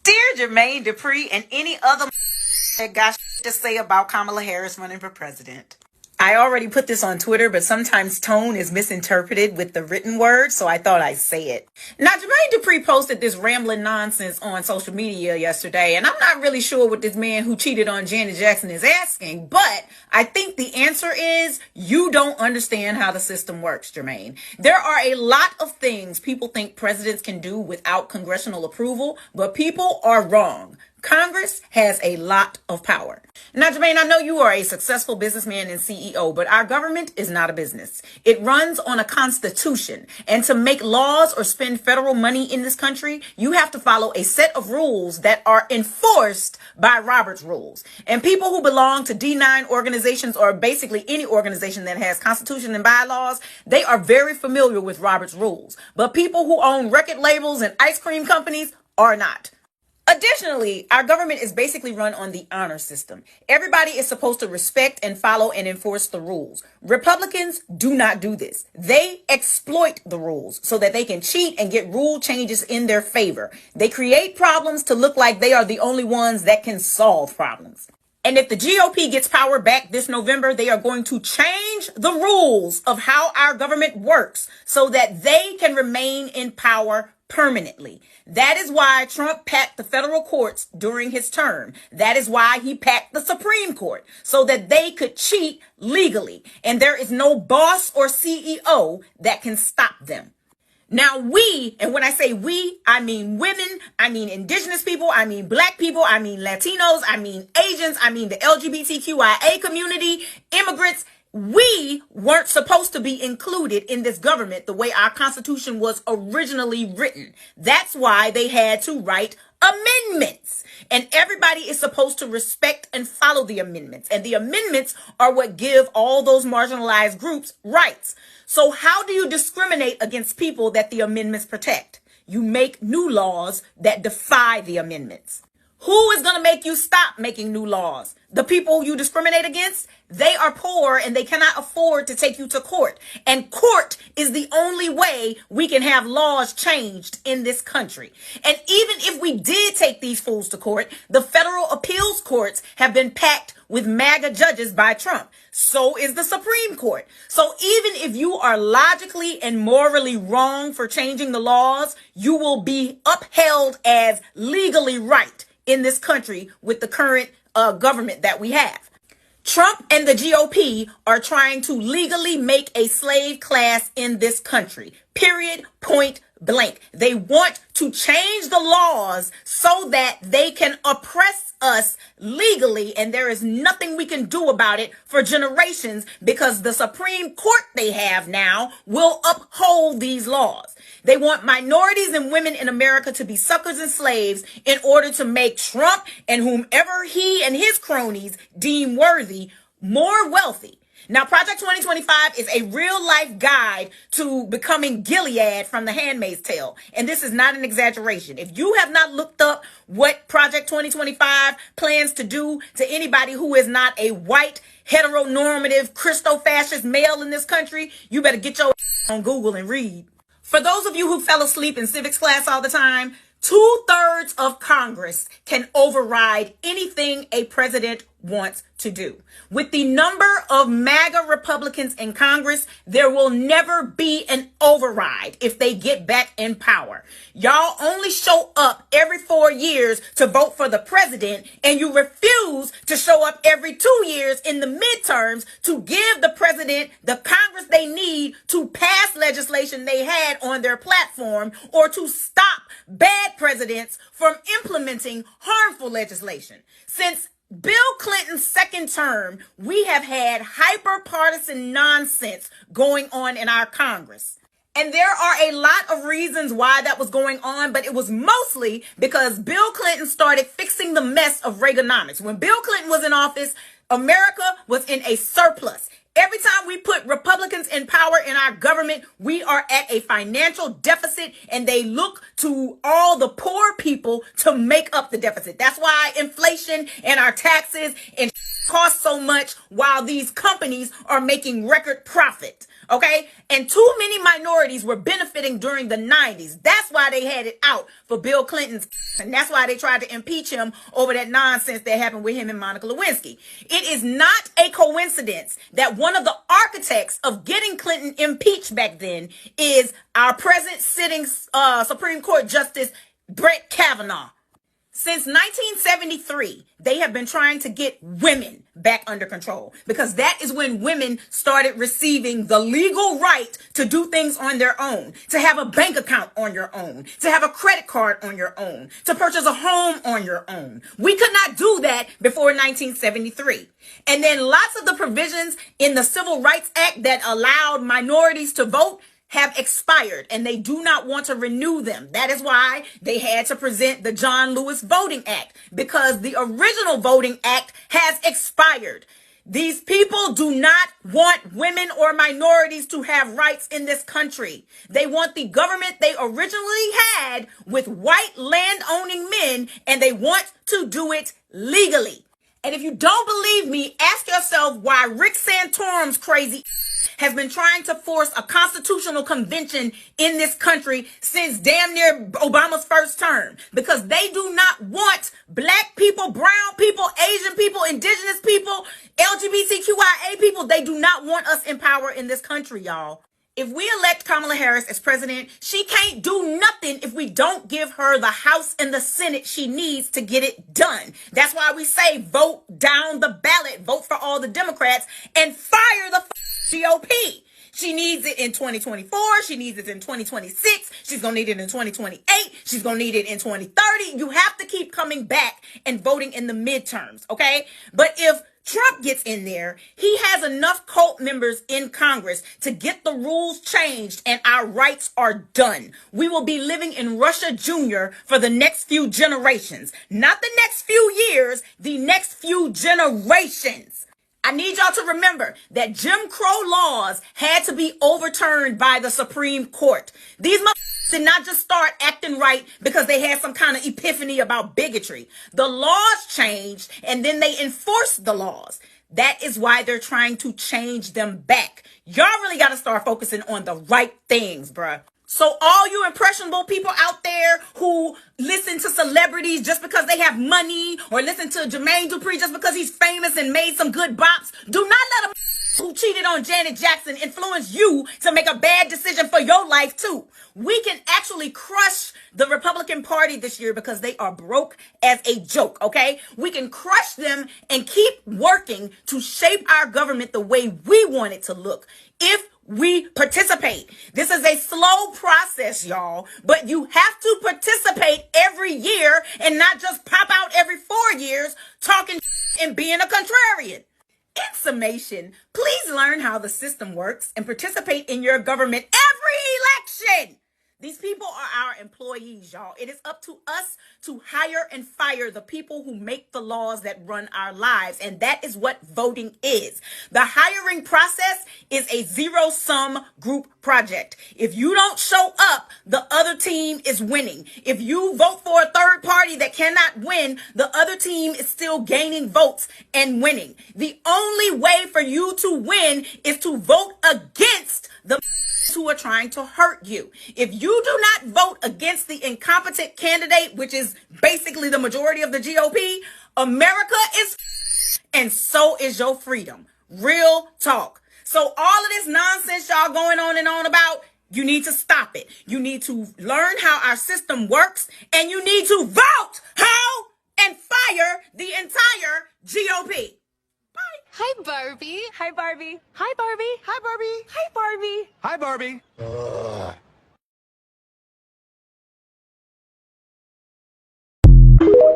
Dear Jermaine Dupree and any other that got to say about Kamala Harris running for president. I already put this on Twitter, but sometimes tone is misinterpreted with the written word, so I thought I'd say it. Now, Jermaine Dupree posted this rambling nonsense on social media yesterday, and I'm not really sure what this man who cheated on Janet Jackson is asking, but I think the answer is you don't understand how the system works, Jermaine. There are a lot of things people think presidents can do without congressional approval, but people are wrong. Congress has a lot of power. Now, Jermaine, I know you are a successful businessman and CEO, but our government is not a business. It runs on a constitution. And to make laws or spend federal money in this country, you have to follow a set of rules that are enforced by Robert's rules. And people who belong to D9 organizations, or basically any organization that has constitution and bylaws, they are very familiar with Robert's rules. But people who own record labels and ice cream companies are not. Additionally, our government is basically run on the honor system. Everybody is supposed to respect and follow and enforce the rules. Republicans do not do this. They exploit the rules so that they can cheat and get rule changes in their favor. They create problems to look like they are the only ones that can solve problems. And if the GOP gets power back this November, they are going to change the rules of how our government works so that they can remain in power permanently. That is why Trump packed the federal courts during his term. That is why he packed the Supreme Court, so that they could cheat legally. And there is no boss or CEO that can stop them. Now we, and when I say we, I mean women, I mean indigenous people, I mean black people, I mean Latinos, I mean Asians, I mean the LGBTQIA community, immigrants. We weren't supposed to be included in this government the way our Constitution was originally written. That's why they had to write amendments. And everybody is supposed to respect and follow the amendments. And the amendments are what give all those marginalized groups rights. So how do you discriminate against people that the amendments protect? You make new laws that defy the amendments. Who is going to make you stop making new laws? The people you discriminate against? They are poor and they cannot afford to take you to court. And court is the only way we can have laws changed in this country. And even if we did take these fools to court, the federal appeals courts have been packed with MAGA judges by Trump. So is the Supreme Court. So even if you are logically and morally wrong for changing the laws, you will be upheld as legally right in this country with the current government that we have. Trump and the GOP are trying to legally make a slave class in this country. Period. Point blank. They want to change the laws so that they can oppress us legally, and there is nothing we can do about it for generations because the Supreme Court they have now will uphold these laws. They want minorities and women in America to be suckers and slaves in order to make Trump and whomever he and his cronies deem worthy more wealthy. Now, Project 2025 is a real-life guide to becoming Gilead from The Handmaid's Tale. And this is not an exaggeration. If you have not looked up what Project 2025 plans to do to anybody who is not a white, heteronormative, Christo-fascist male in this country, you better get your on Google and read. For those of you who fell asleep in civics class all the time, 2/3 of Congress can override anything a president wants to do. With the number of MAGA Republicans in Congress, there will never be an override if they get back in power. Y'all only show up every 4 years to vote for the president, and you refuse to show up every 2 years in the midterms to give the president the Congress they need to pass legislation they had on their platform or to stop bad presidents from implementing harmful legislation. Since Bill Clinton's second term, we have had hyper-partisan nonsense going on in our Congress. And there are a lot of reasons why that was going on, but it was mostly because Bill Clinton started fixing the mess of Reaganomics. When Bill Clinton was in office, America was in a surplus. Every time we put Republicans in power in our government, we are at a financial deficit, and they look to all the poor people to make up the deficit. That's why inflation and our taxes and cost so much while these companies are making record profit. Okay? And too many minorities were benefiting during the 90s. That's why they had it out for Bill Clinton's, and that's why they tried to impeach him over that nonsense that happened with him and Monica Lewinsky. It is not a coincidence that one of the architects of getting Clinton impeached back then is our present sitting Supreme Court Justice Brett Kavanaugh. Since 1973, they have been trying to get women back under control because that is when women started receiving the legal right to do things on their own, to have a bank account on your own, to have a credit card on your own, to purchase a home on your own. We could not do that before 1973. And then lots of the provisions in the Civil Rights Act that allowed minorities to vote have expired, and they do not want to renew them. That is why they had to present the John Lewis Voting Act, because the original Voting Act has expired. These people do not want women or minorities to have rights in this country. They want the government they originally had with white land-owning men, and they want to do it legally. And if you don't believe me, ask yourself why Rick Santorum's crazy has been trying to force a constitutional convention in this country since damn near Obama's first term. Because they do not want black people, brown people, Asian people, indigenous people, LGBTQIA people. They do not want us in power in this country, y'all. If we elect Kamala Harris as president, she can't do nothing if we don't give her the House and the Senate she needs to get it done. That's why we say vote down the ballot, vote for all the Democrats, and fire the GOP. She needs it in 2024. She needs it in 2026. She's going to need it in 2028. She's going to need it in 2030. You have to keep coming back and voting in the midterms, okay? But if Trump gets in there, he has enough cult members in Congress to get the rules changed and our rights are done. We will be living in Russia Jr. for the next few generations. Not the next few years, the next few generations. I need y'all to remember that Jim Crow laws had to be overturned by the Supreme Court. These motherfuckers did not just start acting right because they had some kind of epiphany about bigotry. The laws changed and then they enforced the laws. That is why they're trying to change them back. Y'all really got to start focusing on the right things, bruh. So all you impressionable people out there who listen to celebrities just because they have money, or listen to Jermaine Dupri just because he's famous and made some good bops, do not let them who cheated on Janet Jackson influence you to make a bad decision for your life too. We can actually crush the Republican Party this year because they are broke as a joke, okay? We can crush them and keep working to shape our government the way we want it to look if we participate. This is a slow process, y'all, but you have to participate every year and not just pop out every 4 years talking and being a contrarian. In summation, please learn how the system works and participate in your government every election. These people are our employees, y'all. It is up to us to hire and fire the people who make the laws that run our lives. And that is what voting is. The hiring process is a zero-sum group project. If you don't show up, the other team is winning. If you vote for a third party that cannot win, the other team is still gaining votes and winning. The only way for you to win is to vote against the who are trying to hurt you. If you do not vote against the incompetent candidate, which is basically the majority of the GOP, America is and so is your freedom. Real talk. So all of this nonsense y'all going on and on about, you need to stop it. You need to learn how our system works, and you need to vote how and fire the entire GOP. Bye. Hi, Barbie. Hi, Barbie. Hi, Barbie. Hi, Barbie. Hi, Barbie. Hi, Barbie. Ugh.